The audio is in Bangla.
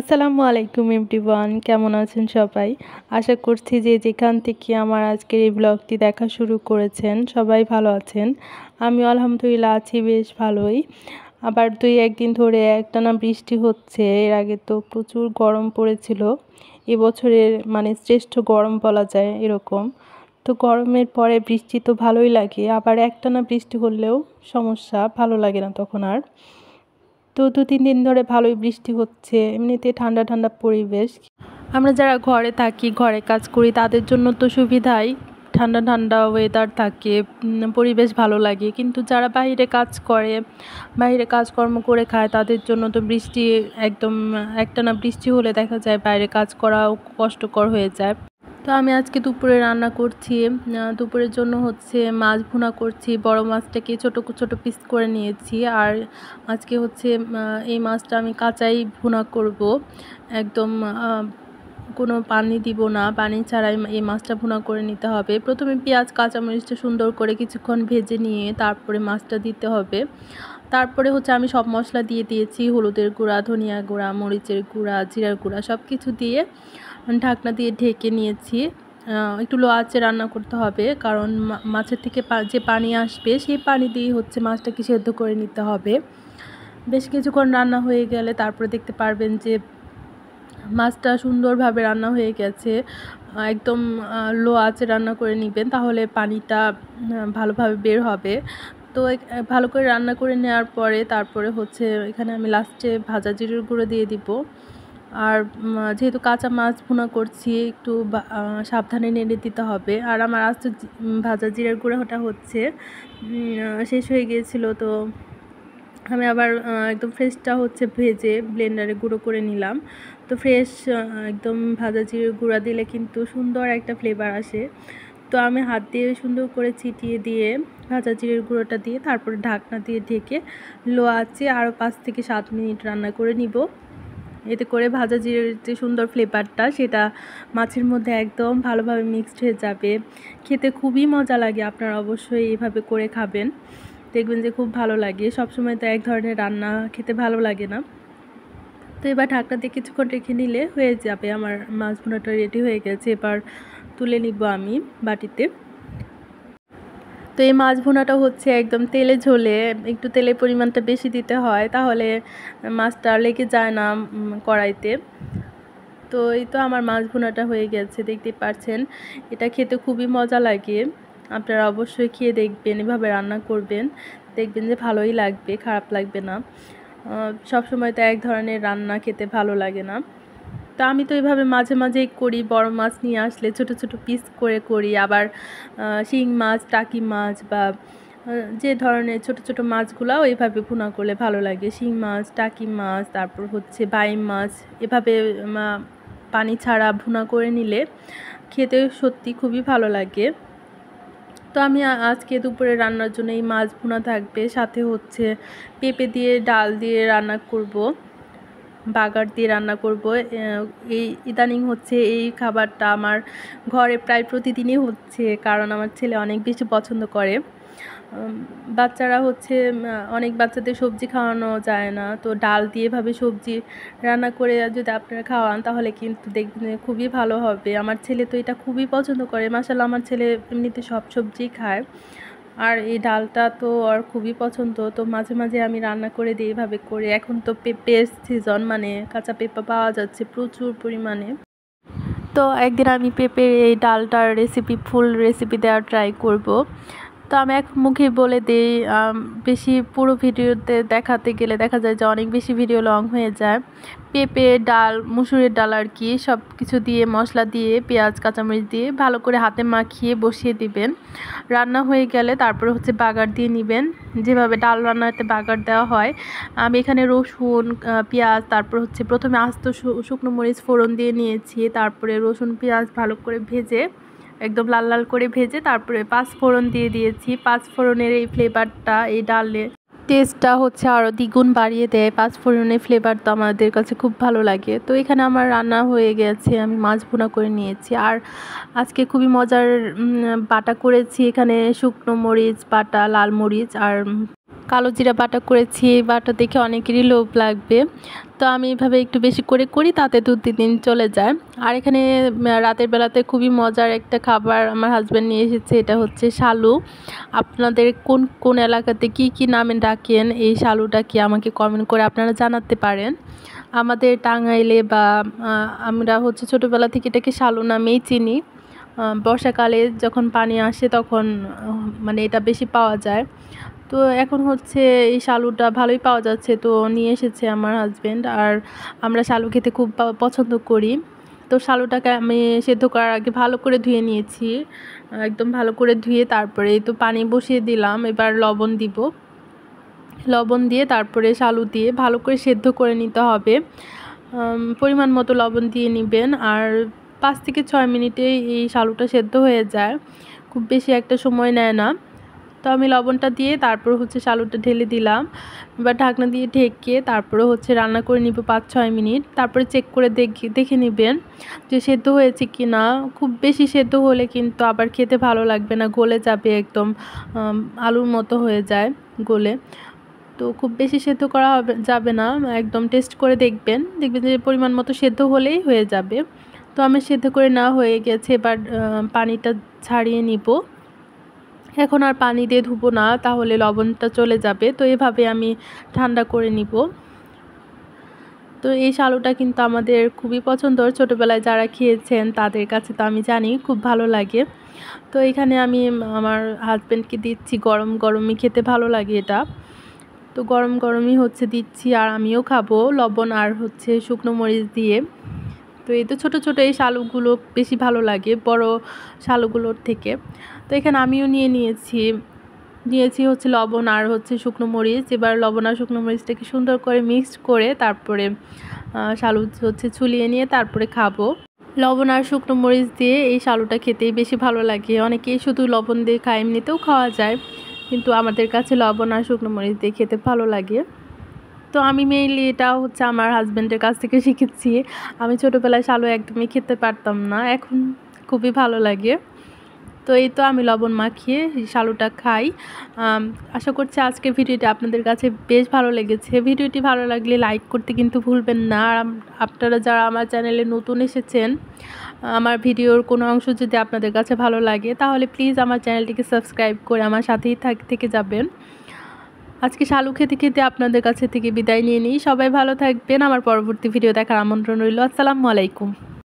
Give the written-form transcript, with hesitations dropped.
আসসালামু আলাইকুম এভরিওয়ান, কেমন আছেন সবাই? আশা করছি যে যেখান থেকে আমার আজকের এই ব্লগটি দেখা শুরু করেছেন সবাই ভালো আছেন। আমিও আলহামদুলিল্লাহ আছি বেশ ভালোই। আবার 2-1 দিন ধরে একটানা বৃষ্টি হচ্ছে। এর আগে তো প্রচুর গরম পড়েছিল। এবছরের শ্রেষ্ঠ গরম বলা যায় এরকম। তো গরমের পরে বৃষ্টি তো ভালোই লাগে, আবার একটানা বৃষ্টি হলেও সমস্যা, ভালো লাগে না তখন আর। তো 2-3 দিন ধরে ভালোই বৃষ্টি হচ্ছে, এমনিতে ঠান্ডা ঠান্ডা পরিবেশ। আমরা যারা ঘরে থাকি, ঘরে কাজ করি, তাদের জন্য তো সুবিধাই, ঠান্ডা ঠান্ডা ওয়েদার থাকে, পরিবেশ ভালো লাগে। কিন্তু যারা বাইরে কাজ করে, বাইরে কাজকর্ম করে খায়, তাদের জন্য তো বৃষ্টি একদম একটানা বৃষ্টি হলে দেখা যায় বাইরে কাজ করাও কষ্টকর হয়ে যায়। তো আমি আজকে দুপুরে রান্না করছি। দুপুরের জন্য হচ্ছে মাছ ভুনা করছি। বড় মাছটাকে ছোট ছোট পিস করে নিয়েছি। আর আজকে হচ্ছে এই মাছটা আমি কাঁচাই ভুনা করব, একদম কোনো পানি দিব না, পানি ছাড়াই এই মাছটা ভুনা করে নিতে হবে। প্রথমে পেঁয়াজ কাঁচামরিচটা সুন্দর করে কিছুক্ষণ ভেজে নিয়ে তারপরে মাছটা দিতে হবে। তারপরে হচ্ছে আমি সব মশলা দিয়ে দিয়েছি, হলুদের গুঁড়া, ধনিয়া গুঁড়া, মরিচের গুঁড়া, জিরার গুঁড়া সব কিছু দিয়ে ঢাকনা দিয়ে ঢেকে নিয়েছি। একটু লো আঁচে রান্না করতে হবে, কারণ মাছের থেকে যে পানি আসবে সেই পানি দিয়ে হচ্ছে মাছটাকে সেদ্ধ করে নিতে হবে। বেশ কিছুক্ষণ রান্না হয়ে গেলে তারপরে দেখতে পারবেন যে মাছটা সুন্দরভাবে রান্না হয়ে গেছে। একদম লো আঁচে রান্না করে নেবেন, তাহলে পানিটা ভালোভাবে বের হবে। তো ভালো করে রান্না করে নেওয়ার পরে তারপরে হচ্ছে এখানে আমি লাস্টে ভাজা জিরের গুঁড়ো দিয়ে দিব। আর যেহেতু কাঁচা মাছ ভুনা করছি, একটু সাবধানে নেড়ে দিতে হবে। আর আমার আস্তে ভাজা জিরের গুঁড়োটা হচ্ছে শেষ হয়ে গিয়েছিল, তো আমি আবার একদম ফ্রেশটা হচ্ছে ভেজে ব্লেন্ডারে গুঁড়ো করে নিলাম। তো ফ্রেশ একদম ভাজা জিরের গুঁড়া দিলে কিন্তু সুন্দর একটা ফ্লেভার আসে। তো আমি হাত দিয়ে সুন্দর করে ছিটিয়ে দিয়ে ভাজা জিরের গুঁড়োটা দিয়ে তারপরে ঢাকনা দিয়ে ঢেকে লো আঁচে আরও 5 থেকে 7 মিনিট রান্না করে নিব। এতে করে ভাজা জিরের যে সুন্দর ফ্লেভারটা সেটা মাছের মধ্যে একদম ভালোভাবে মিক্সড হয়ে যাবে। খেতে খুবই মজা লাগে, আপনারা অবশ্যই এইভাবে করে খাবেন, দেখবেন যে খুব ভালো লাগে। সবসময় তো এক ধরনের রান্না খেতে ভালো লাগে না। তো এবার ঢাকনা দিয়ে কিছুক্ষণ রেখে নিলে হয়ে যাবে। আমার মাছ ভুনাটা রেডি হয়ে গেছে, এবার তুলে নিব আমি বাটিতে। তো এই মাছ ভুনাটা হচ্ছে একদম তেলে ঝোলে, একটু তেলের পরিমাণটা বেশি দিতে হয়, তাহলে মাছটা লেগে যায় না কড়াইতে। তো এই তো আমার মাছ ভুনাটা হয়ে গেছে, দেখতে পাচ্ছেন। এটা খেতে খুবই মজা লাগে, আপনারা অবশ্যই খেয়ে দেখবেন, এভাবে রান্না করবেন, দেখবেন যে ভালোই লাগবে, খারাপ লাগবে না। সব সময় তো এক ধরনের রান্না খেতে ভালো লাগে না। তো আমি তো এইভাবে মাঝে মাঝেই করি, বড় মাছ নিয়ে আসলে ছোট ছোট পিস করে করি। আবার শিং মাছ, টাকি মাছ বা যে ধরনের ছোট ছোট মাছগুলাও এইভাবে ভুনা করলে ভালো লাগে। শিং মাছ, টাকি মাছ, তারপর হচ্ছে বাইম মাছ, এভাবে পানি ছাড়া ভুনা করে নিলে খেতে সত্যি খুবই ভালো লাগে। তো আমি আজকে দুপুরে রান্নার জন্য এই মাছ ভুনা থাকবে, সাথে হচ্ছে পেঁপে দিয়ে ডাল দিয়ে রান্না করব, বাগার দিয়ে রান্না করব। এই ইদানিং হচ্ছে এই খাবারটা আমার ঘরে প্রায় প্রতিদিনই হচ্ছে, কারণ আমার ছেলে অনেক বেশি পছন্দ করে। বাচ্চারা হচ্ছে অনেক বাচ্চাদের সবজি খাওয়ানো যায় না, তো ডাল দিয়ে এভাবে সবজি রান্না করে যদি আপনারা খাওয়ান তাহলে কিন্তু দেখবেন খুবই ভালো হবে। আমার ছেলে তো এটা খুবই পছন্দ করে, মাশাআল্লাহ। আমার ছেলে এমনিতে সব সবজি খায়, আর এই ডালটা তো আর খুবই পছন্দ। তো মাঝে মাঝে আমি রান্না করে দিই এভাবে করে। এখন তো পেঁপের সিজন, কাঁচা পেঁপে পাওয়া যাচ্ছে প্রচুর পরিমাণে। তো একদিন আমি পেঁপের এই ডালটার ফুল রেসিপি দেওয়ার ট্রাই করব। তো আমি এক মুখে বলে দিই, বেশি পুরো ভিডিওতে দেখাতে গেলে দেখা যায় যে অনেক বেশি ভিডিও লং হয়ে যায়। পেঁপে ডাল, মুসুরের ডাল আর কি, সব কিছু দিয়ে মশলা দিয়ে পেঁয়াজ কাঁচামরিচ দিয়ে ভালো করে হাতে মাখিয়ে বসিয়ে দিবেন। রান্না হয়ে গেলে তারপরে হচ্ছে বাগার দিয়ে নেবেন, যেভাবে ডাল রান্নাতে বাগার দেওয়া হয়। আমি এখানে রসুন, পেঁয়াজ, তারপর হচ্ছে প্রথমে আস্ত শুকনো মরিচ ফোড়ন দিয়ে নিয়েছি, তারপরে রসুন পেঁয়াজ ভালো করে ভেজে একদম লাল লাল করে ভেজে তারপরে 5 ফোড়ন দিয়ে দিয়েছি। 5 ফোড়নের এই ফ্লেভারটা এই ডালে টেস্টটা হচ্ছে আরও দ্বিগুণ বাড়িয়ে দেয়। 5 ফোড়নের ফ্লেভার তো আমাদের কাছে খুব ভালো লাগে। তো এখানে আমার রান্না হয়ে গেছে, আমি মাছ ভুনা করে নিয়েছি। আর আজকে খুবই মজার বাটা করেছি, এখানে শুকনো মরিচ বাটা, লাল মরিচ আর কালো জিরা বাটা করেছি। এই বাটা দেখে অনেকেরই লোভ লাগবে, তো আমি এভাবে একটু বেশি করে করি, তাতে 2-3 দিন চলে যায়। আর এখানে রাতের বেলাতে খুবই মজার একটা খাবার আমার হাজব্যান্ড নিয়ে এসেছে, এটা হচ্ছে শালু। আপনাদের কোন কোন এলাকাতে কি কি নামে ডাকেন এই শালুটাকে আমাকে কমেন্ট করে আপনারা জানাতে পারেন। আমাদের টাঙ্গাইলে বা আমরা হচ্ছে ছোটোবেলা থেকে এটাকে শালু নামেই চিনি। বর্ষাকালে যখন পানি আসে তখন মানে এটা বেশি পাওয়া যায়। তো এখন হচ্ছে এই শালুটা ভালোই পাওয়া যাচ্ছে, তো নিয়ে এসেছে আমার হাজব্যান্ড। আর আমরা শালু খেতে খুব পছন্দ করি। তো শালুটাকে আমি সেদ্ধ করার আগে ভালো করে ধুয়ে নিয়েছি, একদম ভালো করে ধুয়ে তারপরে তো পানি বসিয়ে দিলাম। এবার লবণ দিব, লবণ দিয়ে তারপরে শালু দিয়ে ভালো করে সেদ্ধ করে নিতে হবে। পরিমাণ মতো লবণ দিয়ে নেবেন। আর 5 থেকে 6 মিনিটে এই শালুটা সেদ্ধ হয়ে যায়, খুব বেশি একটা সময় নেয় না। তো আমি লবণটা দিয়ে তারপর হচ্ছে শালুটা ঢেলে দিলাম। এবার ঢাকনা দিয়ে ঢেকে তারপরে হচ্ছে রান্না করে নিব 5-6 মিনিট। তারপরে চেক করে দেখে নেবেন যে সেদ্ধ হয়েছে কি না। খুব বেশি সেদ্ধ হলে কিন্তু আবার খেতে ভালো লাগবে না, গলে যাবে, একদম আলুর মতো হয়ে যায় গলে। তো খুব বেশি সেদ্ধ করা যাবে না, একদম টেস্ট করে দেখবেন যে পরিমাণ মতো সেদ্ধ হলেই হয়ে যাবে। তো আমি সেদ্ধ করে নেওয়া হয়ে গেছে, এবার পানিটা ছাড়িয়ে নিব। এখন আর পানি দিয়ে ধুবো না, তাহলে লবণটা চলে যাবে। তো এভাবে আমি ঠান্ডা করে নিব। তো এই শালুটা কিন্তু আমাদের খুবই পছন্দর, ছোটোবেলায় যারা খেয়েছেন তাদের কাছে তো আমি জানি খুব ভালো লাগে। তো এখানে আমি আমার হাজব্যান্ডকে দিচ্ছি, গরম গরমই খেতে ভালো লাগে এটা। তো গরম গরমই হচ্ছে দিচ্ছি, আর আমিও খাবো লবণ আর হচ্ছে শুকনো মরিচ দিয়ে। তো এই তো ছোটো ছোটো এই শালুগুলো বেশি ভালো লাগে বড় শালুগুলোর থেকে। তো এখানে আমিও নিয়েছি হচ্ছে লবণ আর হচ্ছে শুকনো মরিচ। এবার লবণ আর শুকনো মরিচটাকে সুন্দর করে মিক্সড করে তারপরে শালু হচ্ছে ছুলিয়ে নিয়ে তারপরে খাবো। লবণ আর শুকনো মরিচ দিয়ে এই শালুটা খেতেই বেশি ভালো লাগে। অনেকেই শুধু লবণ দিয়ে খায়, এমনিতেও খাওয়া যায়, কিন্তু আমাদের কাছে লবণ আর শুকনো মরিচ দিয়ে খেতে ভালো লাগে। তো আমি মেইনলি এটা হচ্ছে আমার হাজব্যান্ডের কাছ থেকে শিখেছি। আমি ছোটোবেলায় শালু একদমই খেতে পারতাম না, এখন খুবই ভালো লাগে। তো এই তো আমি লবণ মাখিয়ে শালুটা খাই। আশা করছি আজকের ভিডিওটি আপনাদের কাছে বেশ ভালো লেগেছে। ভিডিওটি ভালো লাগলে লাইক করতে কিন্তু ভুলবেন না। আর আপনারা যারা আমার চ্যানেলে নতুন এসেছেন, আমার ভিডিওর কোনো অংশ যদি আপনাদের কাছে ভালো লাগে তাহলে প্লিজ আমার চ্যানেলটিকে সাবস্ক্রাইব করে আমার সাথেই থেকে যাবেন। আজকে শালু খেতে খেতে আপনাদের কাছে থেকে বিদায় নিয়ে নিই। সবাই ভালো থাকবেন। আমার পরবর্তী ভিডিও দেখার আমন্ত্রণ রইল। আসসালামু আলাইকুম।